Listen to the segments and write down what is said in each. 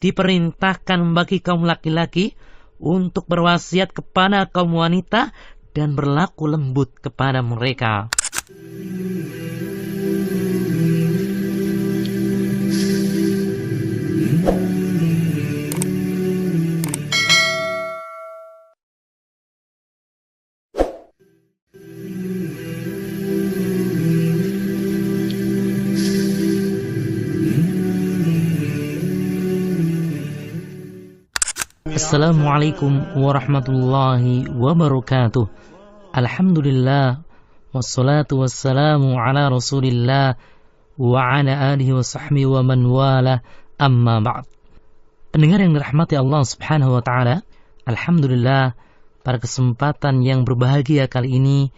diperintahkan bagi kaum laki-laki untuk berwasiat kepada kaum wanita dan berlaku lembut kepada mereka. Assalamualaikum warahmatullahi wabarakatuh. Alhamdulillah, wassalatu wassalamu ala rasulillah wa ala alihi wa sahbihi wa man wala, amma ba'd. Pendengar yang dirahmati Allah subhanahu wa ta'ala, alhamdulillah, pada kesempatan yang berbahagia kali ini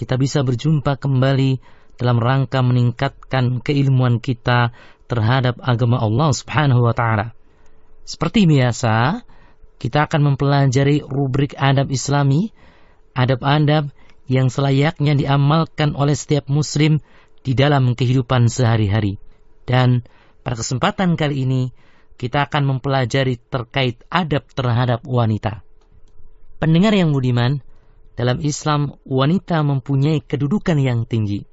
kita bisa berjumpa kembali dalam rangka meningkatkan keilmuan kita terhadap agama Allah subhanahu wa ta'ala. Seperti biasa, kita akan mempelajari rubrik adab Islami, adab-adab yang selayaknya diamalkan oleh setiap muslim di dalam kehidupan sehari-hari. Dan pada kesempatan kali ini, kita akan mempelajari terkait adab terhadap wanita. Pendengar yang budiman, dalam Islam, wanita mempunyai kedudukan yang tinggi.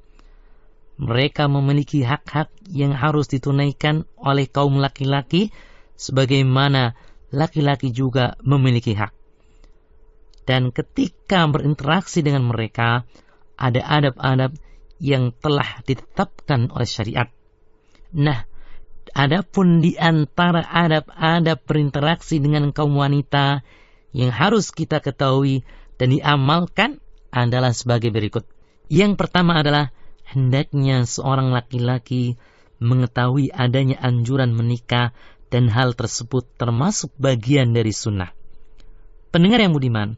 Mereka memiliki hak-hak yang harus ditunaikan oleh kaum laki-laki, sebagaimana laki-laki juga memiliki hak. Dan ketika berinteraksi dengan mereka, ada adab-adab yang telah ditetapkan oleh syariat. Nah, adapun di antara adab-adab berinteraksi dengan kaum wanita yang harus kita ketahui dan diamalkan adalah sebagai berikut. Yang pertama adalah hendaknya seorang laki-laki mengetahui adanya anjuran menikah dan hal tersebut termasuk bagian dari sunnah. Pendengar yang budiman,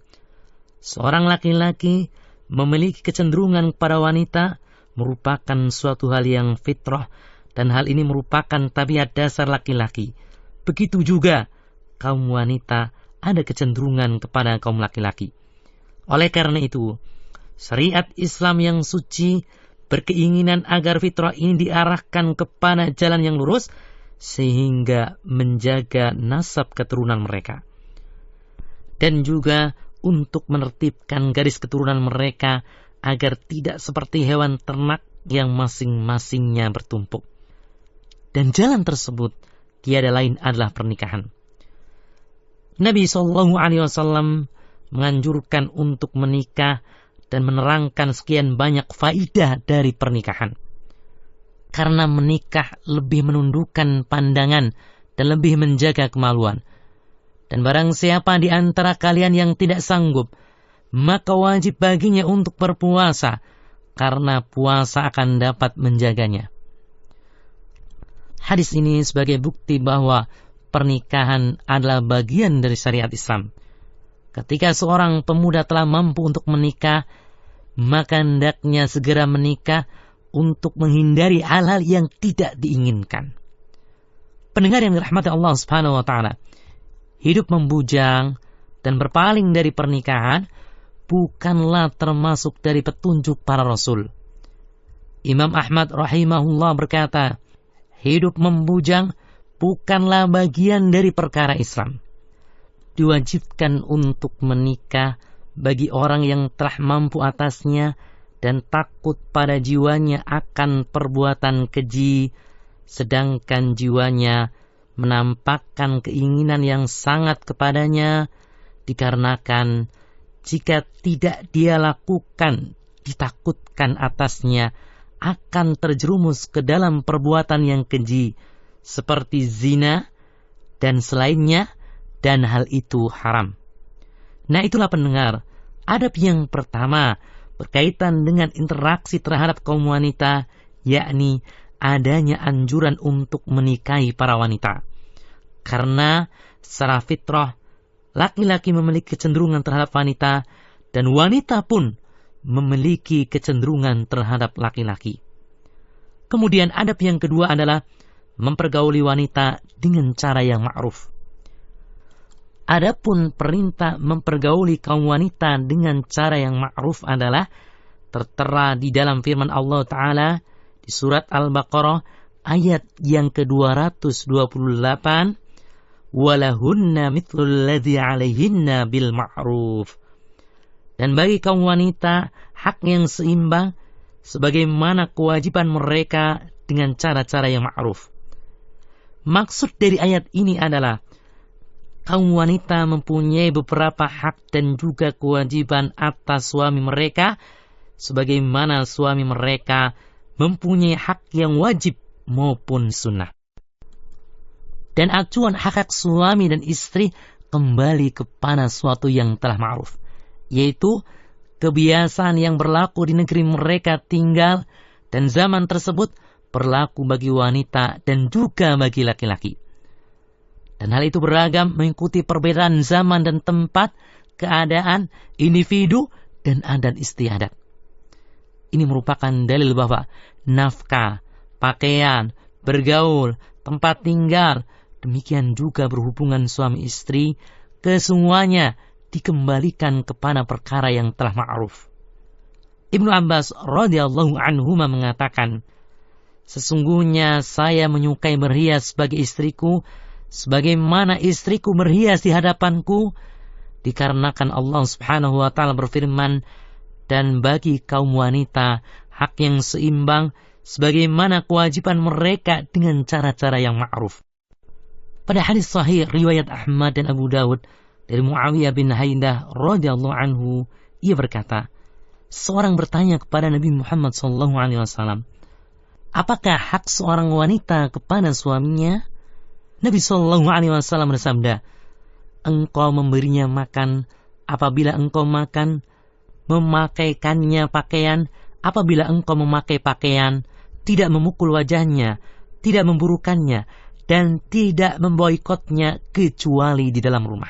seorang laki-laki memiliki kecenderungan pada wanita merupakan suatu hal yang fitrah, dan hal ini merupakan tabiat dasar laki-laki. Begitu juga kaum wanita ada kecenderungan kepada kaum laki-laki. Oleh karena itu, syariat Islam yang suci berkeinginan agar fitrah ini diarahkan kepada jalan yang lurus, sehingga menjaga nasab keturunan mereka. Dan juga untuk menertibkan garis keturunan mereka agar tidak seperti hewan ternak yang masing-masingnya bertumpuk. Dan jalan tersebut tiada lain adalah pernikahan. Nabi SAW menganjurkan untuk menikah dan menerangkan sekian banyak faidah dari pernikahan. Karena menikah lebih menundukkan pandangan dan lebih menjaga kemaluan. Dan barang siapa di antara kalian yang tidak sanggup, maka wajib baginya untuk berpuasa, karena puasa akan dapat menjaganya. Hadis ini sebagai bukti bahwa pernikahan adalah bagian dari syariat Islam. Ketika seorang pemuda telah mampu untuk menikah, maka hendaknya segera menikah untuk menghindari hal-hal yang tidak diinginkan. Pendengar yang dirahmati Allah subhanahu wa ta'ala, hidup membujang dan berpaling dari pernikahan bukanlah termasuk dari petunjuk para rasul. Imam Ahmad rahimahullah berkata, hidup membujang bukanlah bagian dari perkara Islam. Diwajibkan untuk menikah bagi orang yang telah mampu atasnya dan takut pada jiwanya akan perbuatan keji, sedangkan jiwanya menampakkan keinginan yang sangat kepadanya, dikarenakan jika tidak dia lakukan, ditakutkan atasnya akan terjerumus ke dalam perbuatan yang keji, seperti zina dan selainnya, dan hal itu haram. Nah, itulah pendengar, adab yang pertama berkaitan dengan interaksi terhadap kaum wanita, yakni adanya anjuran untuk menikahi para wanita. Karena secara fitrah, laki-laki memiliki kecenderungan terhadap wanita, dan wanita pun memiliki kecenderungan terhadap laki-laki. Kemudian adab yang kedua adalah mempergauli wanita dengan cara yang ma'ruf. Adapun perintah mempergauli kaum wanita dengan cara yang ma'ruf adalah tertera di dalam firman Allah Ta'ala di surat Al-Baqarah ayat yang ke-228, walahunna mithlul ladzi 'alaihinna bil ma'ruf. Dan bagi kaum wanita hak yang seimbang sebagaimana kewajiban mereka dengan cara-cara yang ma'ruf. Maksud dari ayat ini adalah kaum wanita mempunyai beberapa hak dan juga kewajiban atas suami mereka sebagaimana suami mereka mempunyai hak yang wajib maupun sunnah. Dan acuan hak-hak suami dan istri kembali kepada suatu yang telah ma'ruf, yaitu kebiasaan yang berlaku di negeri mereka tinggal dan zaman tersebut berlaku bagi wanita dan juga bagi laki-laki. Dan hal itu beragam mengikuti perbedaan zaman dan tempat, keadaan, individu, dan adat istiadat. Ini merupakan dalil bahwa nafkah, pakaian, bergaul, tempat tinggal, demikian juga berhubungan suami istri, kesemuanya dikembalikan kepada perkara yang telah ma'ruf. Ibnu Abbas radhiyallahu anhuma mengatakan, sesungguhnya saya menyukai berhias bagi istriku sebagaimana istriku berhias di hadapanku, dikarenakan Allah Subhanahu wa taala berfirman, dan bagi kaum wanita hak yang seimbang sebagaimana kewajiban mereka dengan cara-cara yang ma'ruf. Pada hadis sahih riwayat Ahmad dan Abu Dawud dari Muawiyah bin Haidah radhiyallahu anhu, ia berkata, seorang bertanya kepada Nabi Muhammad SAW, apakah hak seorang wanita kepada suaminya? Nabi SAW bersabda, engkau memberinya makan apabila engkau makan, memakaikannya pakaian apabila engkau memakai pakaian, tidak memukul wajahnya, tidak memburukannya, dan tidak memboikotnya kecuali di dalam rumah.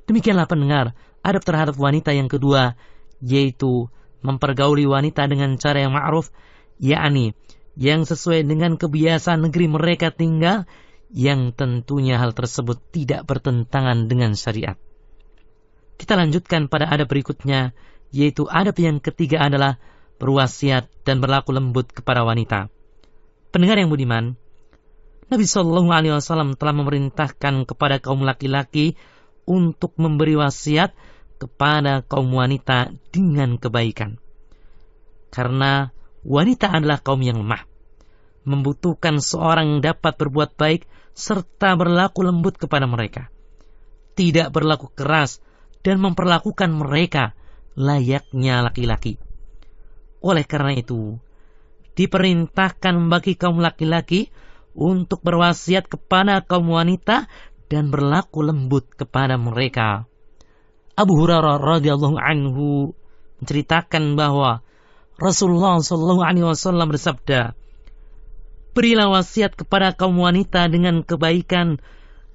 Demikianlah pendengar, adab terhadap wanita yang kedua, yaitu mempergauli wanita dengan cara yang ma'ruf, yakni yang sesuai dengan kebiasaan negeri mereka tinggal, yang tentunya hal tersebut tidak bertentangan dengan syariat. Kita lanjutkan pada adab berikutnya, yaitu adab yang ketiga adalah berwasiat dan berlaku lembut kepada wanita. Pendengar yang budiman, Nabi SAW telah memerintahkan kepada kaum laki-laki untuk memberi wasiat kepada kaum wanita dengan kebaikan. Karena wanita adalah kaum yang lemah, membutuhkan seorang yang dapat berbuat baik serta berlaku lembut kepada mereka, tidak berlaku keras dan memperlakukan mereka layaknya laki-laki. Oleh karena itu, diperintahkan bagi kaum laki-laki untuk berwasiat kepada kaum wanita dan berlaku lembut kepada mereka. Abu Hurairah radhiyallahu anhu menceritakan bahwa Rasulullah SAW bersabda, berilah wasiat kepada kaum wanita dengan kebaikan,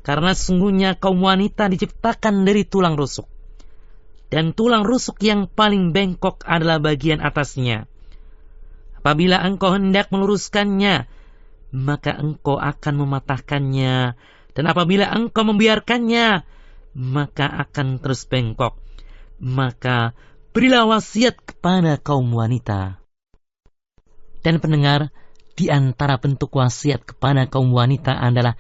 karena sesungguhnya kaum wanita diciptakan dari tulang rusuk, dan tulang rusuk yang paling bengkok adalah bagian atasnya. Apabila engkau hendak meluruskannya, maka engkau akan mematahkannya, dan apabila engkau membiarkannya, maka akan terus bengkok. Maka berilah wasiat kepada kaum wanita. Dan pendengar, di antara bentuk wasiat kepada kaum wanita adalah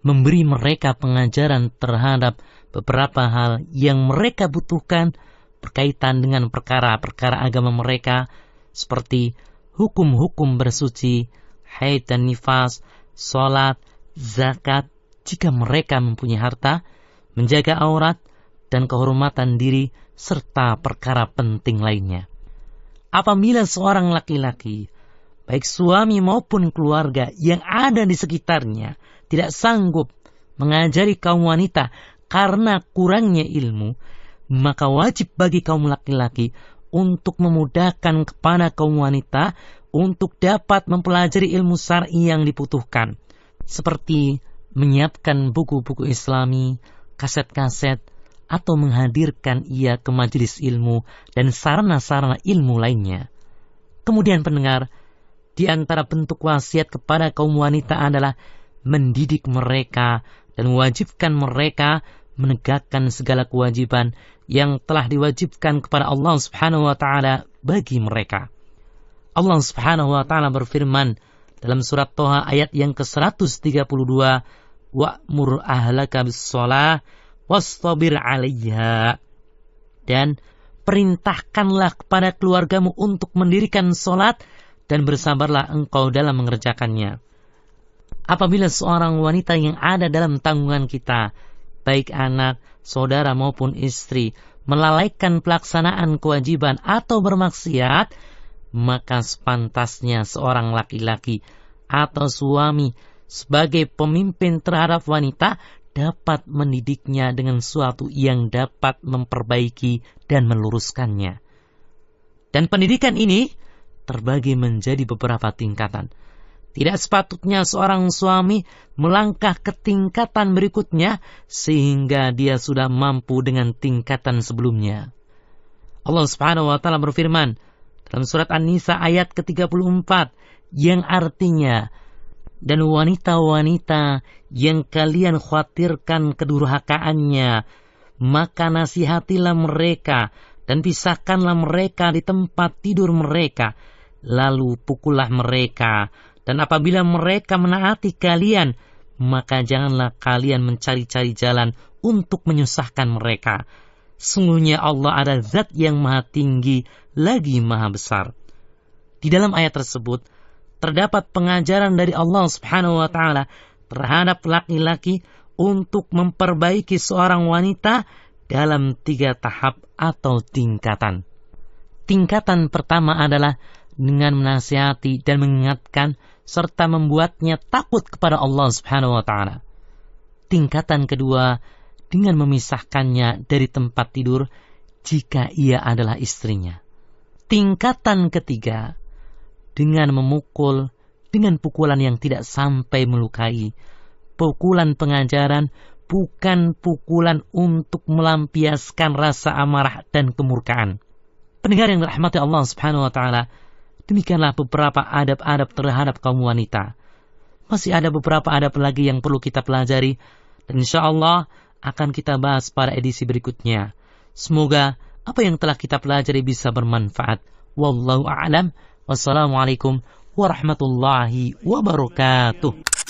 memberi mereka pengajaran terhadap beberapa hal yang mereka butuhkan berkaitan dengan perkara-perkara agama mereka, seperti hukum-hukum bersuci, haid dan nifas, sholat, zakat, jika mereka mempunyai harta, menjaga aurat dan kehormatan diri, serta perkara penting lainnya. Apabila seorang laki-laki, baik suami maupun keluarga yang ada di sekitarnya, tidak sanggup mengajari kaum wanita karena kurangnya ilmu, maka wajib bagi kaum laki-laki untuk memudahkan kepada kaum wanita untuk dapat mempelajari ilmu syar'i yang dibutuhkan, seperti menyiapkan buku-buku Islami, kaset-kaset, atau menghadirkan ia ke majelis ilmu dan sarana-sarana ilmu lainnya. Kemudian pendengar, di antara bentuk wasiat kepada kaum wanita adalah mendidik mereka dan mewajibkan mereka menegakkan segala kewajiban yang telah diwajibkan kepada Allah Subhanahu wa taala bagi mereka. Allah Subhanahu wa taala berfirman dalam surat Toha ayat yang ke-132, wa'mur ahlaka bis-shalah wastabir 'alaiha. Dan perintahkanlah kepada keluargamu untuk mendirikan salat dan bersabarlah engkau dalam mengerjakannya. Apabila seorang wanita yang ada dalam tanggungan kita, baik anak, saudara maupun istri, melalaikan pelaksanaan kewajiban atau bermaksiat, maka sepantasnya seorang laki-laki atau suami sebagai pemimpin terhadap wanita dapat mendidiknya dengan sesuatu yang dapat memperbaiki dan meluruskannya. Dan pendidikan ini terbagi menjadi beberapa tingkatan. Tidak sepatutnya seorang suami melangkah ke tingkatan berikutnya sehingga dia sudah mampu dengan tingkatan sebelumnya. Allah Subhanahu wa taala berfirman dalam surat An-Nisa ayat ke-34 yang artinya, dan wanita-wanita yang kalian khawatirkan kedurhakaannya, maka nasihatilah mereka dan pisahkanlah mereka di tempat tidur mereka, lalu pukullah mereka. Dan apabila mereka menaati kalian, maka janganlah kalian mencari-cari jalan untuk menyusahkan mereka. Sungguhnya Allah adalah zat yang maha tinggi lagi maha besar. Di dalam ayat tersebut terdapat pengajaran dari Allah Subhanahu wa taala terhadap laki-laki untuk memperbaiki seorang wanita dalam 3 tahap atau tingkatan. Tingkatan pertama adalah dengan menasihati dan mengingatkan serta membuatnya takut kepada Allah Subhanahu wa taala. Tingkatan kedua dengan memisahkannya dari tempat tidur jika ia adalah istrinya. Tingkatan ketiga dengan memukul dengan pukulan yang tidak sampai melukai. Pukulan pengajaran, bukan pukulan untuk melampiaskan rasa amarah dan kemurkaan. Pendengar yang dirahmati Allah Subhanahu wa taala, demikianlah beberapa adab-adab terhadap kaum wanita. Masih ada beberapa adab lagi yang perlu kita pelajari, dan insyaallah akan kita bahas pada edisi berikutnya. Semoga apa yang telah kita pelajari bisa bermanfaat. Wallahu a'lam. Wassalamualaikum warahmatullahi wabarakatuh.